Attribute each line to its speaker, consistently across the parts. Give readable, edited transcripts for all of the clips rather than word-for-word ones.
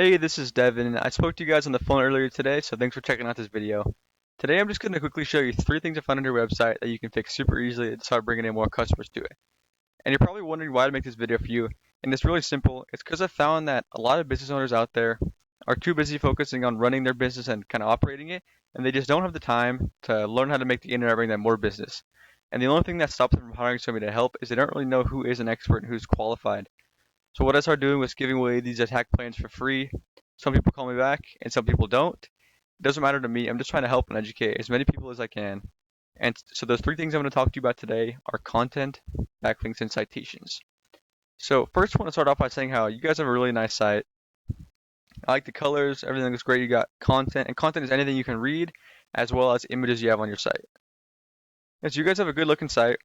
Speaker 1: Hey, this is Devin. I spoke to you guys on the phone earlier today, so thanks for checking out this video. Today I'm just going to quickly show you three things I found on your website that you can fix super easily to start bringing in more customers to it. And you're probably wondering why to make this video for you, and it's really simple. It's because I found that a lot of business owners out there are too busy focusing on running their business and kind of operating it, and they just don't have the time to learn how to make the internet bring them more business. And the only thing that stops them from hiring somebody to help is they don't really know who is an expert and who's qualified. So what I started doing was giving away these attack plans for free. Some people call me back and some people don't. It doesn't matter to me. I'm just trying to help and educate as many people as I can. And so those three things I'm going to talk to you about today are content, backlinks, and citations. So first I want to start off by saying how you guys have a really nice site. I like the colors, everything looks great. You got content, and content is anything you can read as well as images you have on your site. And so you guys have a good looking site,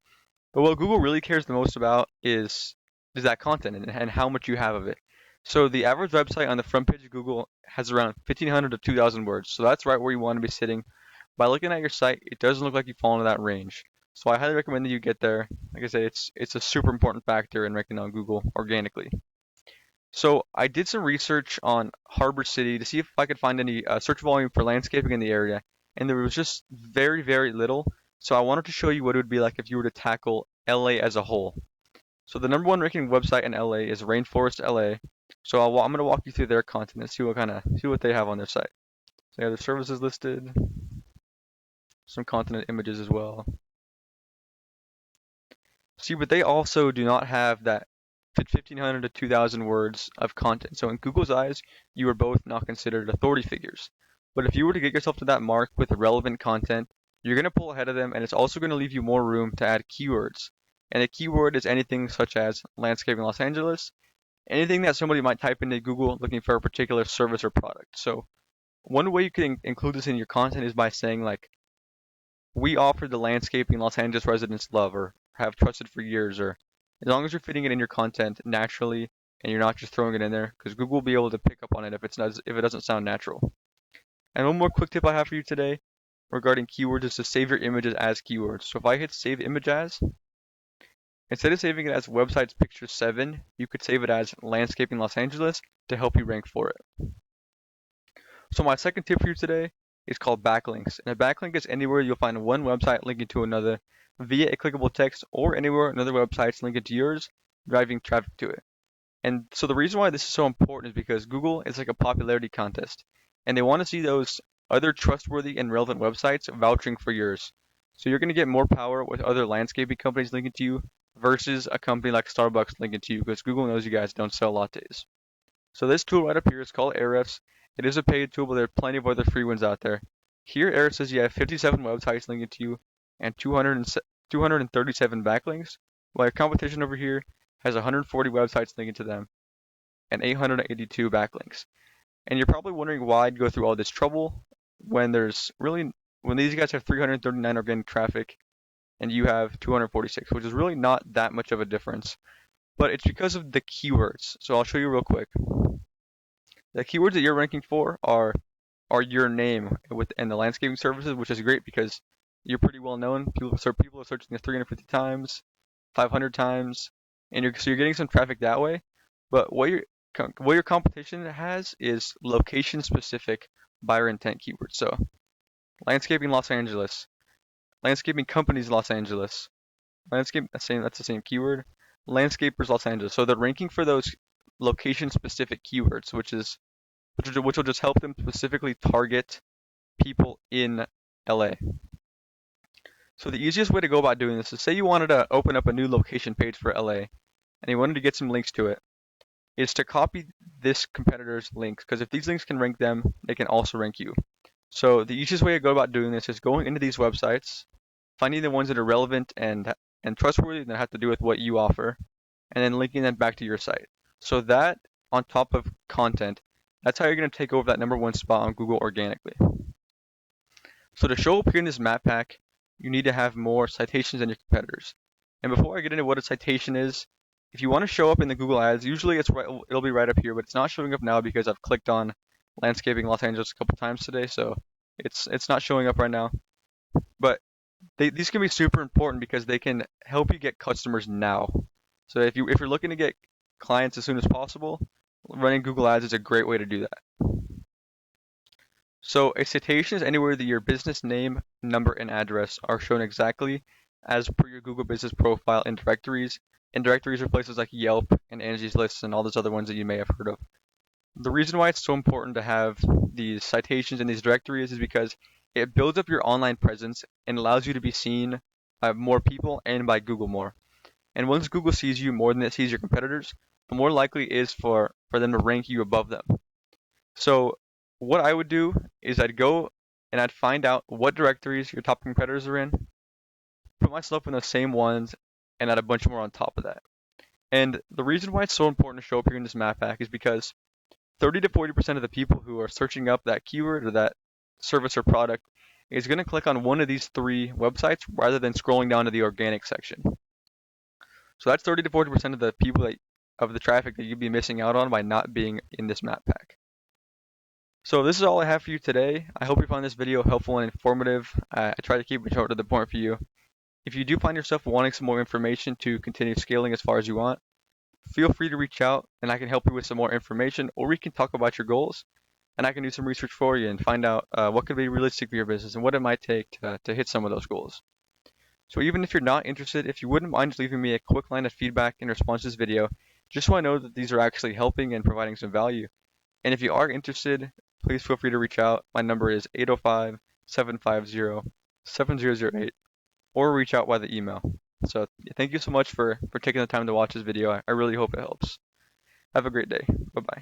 Speaker 1: but what Google really cares the most about is that content and how much you have of it. So the average website on the front page of Google has around 1,500 to 2,000 words. So that's right where you want to be sitting. By looking at your site, it doesn't look like you fall into that range. So I highly recommend that you get there. Like I said, it's a super important factor in ranking on Google organically. So I did some research on Harbor City to see if I could find any search volume for landscaping in the area, and there was just very, very little. So I wanted to show you what it would be like if you were to tackle LA as a whole. So the number one ranking website in LA is Rainforest LA. So I'm going to walk you through their content and see what they have on their site. So they have their services listed, some content and images as well. See, but they also do not have that 1,500 to 2,000 words of content. So in Google's eyes, you are both not considered authority figures. But if you were to get yourself to that mark with relevant content, you're going to pull ahead of them, and it's also going to leave you more room to add keywords. And a keyword is anything such as landscaping Los Angeles, anything that somebody might type into Google looking for a particular service or product. So one way you can include this in your content is by saying like, we offer the landscaping Los Angeles residents love or have trusted for years, or as long as you're fitting it in your content naturally and you're not just throwing it in there, because Google will be able to pick up on it if it doesn't sound natural. And one more quick tip I have for you today regarding keywords is to save your images as keywords. So if I hit save image as, instead of saving it as websites picture 7, you could save it as landscaping Los Angeles to help you rank for it. So my second tip for you today is called backlinks. And a backlink is anywhere you'll find one website linking to another via a clickable text or anywhere another website's linking to yours, driving traffic to it. And so the reason why this is so important is because Google is like a popularity contest, and they want to see those other trustworthy and relevant websites vouching for yours. So you're going to get more power with other landscaping companies linking to you versus a company like Starbucks linking to you because Google knows you guys don't sell lattes. So this tool right up here is called Ahrefs. It is a paid tool, but there are plenty of other free ones out there. Here, Ahrefs says you have 57 websites linking to you and 237 backlinks, while your competition over here has 140 websites linking to them and 882 backlinks. And you're probably wondering why I'd go through all this trouble when when these guys have 339 organic traffic and you have 246, which is really not that much of a difference. But it's because of the keywords. So I'll show you real quick. The keywords that you're ranking for are your name and the landscaping services, which is great because you're pretty well known. People are searching this 350 times, 500 times, and you're getting some traffic that way. But what your competition has is location specific buyer intent keywords. So landscaping Los Angeles, landscaping companies Los Angeles, that's the same keyword. Landscapers Los Angeles. So they're ranking for those location specific keywords, which will just help them specifically target people in LA. So the easiest way to go about doing this is say you wanted to open up a new location page for LA and you wanted to get some links to it, is to copy this competitor's links because if these links can rank them, they can also rank you. So the easiest way to go about doing this is going into these websites, finding the ones that are relevant and trustworthy that have to do with what you offer, and then linking them back to your site. So that on top of content, that's how you're going to take over that number one spot on Google organically. So to show up here in this map pack, you need to have more citations than your competitors. And before I get into what a citation is, if you want to show up in the Google ads, usually it'll be right up here, but it's not showing up now because I've clicked on landscaping Los Angeles a couple times today, so it's not showing up right now. But these can be super important because they can help you get customers now. So if you're looking to get clients as soon as possible, running Google Ads is a great way to do that. So a citation is anywhere that your business name, number, and address are shown exactly as per your Google Business profile in directories. And directories are places like Yelp and Angie's List and all those other ones that you may have heard of. The reason why it's so important to have these citations in these directories is because it builds up your online presence and allows you to be seen by more people and by Google more. And once Google sees you more than it sees your competitors, the more likely it is for them to rank you above them. So what I would do is I'd go and I'd find out what directories your top competitors are in, put myself in those same ones, and add a bunch more on top of that. And the reason why it's so important to show up here in this map pack is because 30 to 40% of the people who are searching up that keyword or that service or product is going to click on one of these three websites rather than scrolling down to the organic section. So that's 30 to 40% of the people of the traffic that you'd be missing out on by not being in this map pack. So this is all I have for you today. I hope you found this video helpful and informative. I try to keep it short to the point for you. If you do find yourself wanting some more information to continue scaling as far as you want, feel free to reach out and I can help you with some more information, or we can talk about your goals and I can do some research for you and find out what could be realistic for your business and what it might take to hit some of those goals. So even if you're not interested, if you wouldn't mind leaving me a quick line of feedback in response to this video, just so I know that these are actually helping and providing some value. And if you are interested, please feel free to reach out. My number is 805-750-7008, or reach out by the email. So thank you so much for taking the time to watch this video. I really hope it helps. Have a great day. Bye-bye.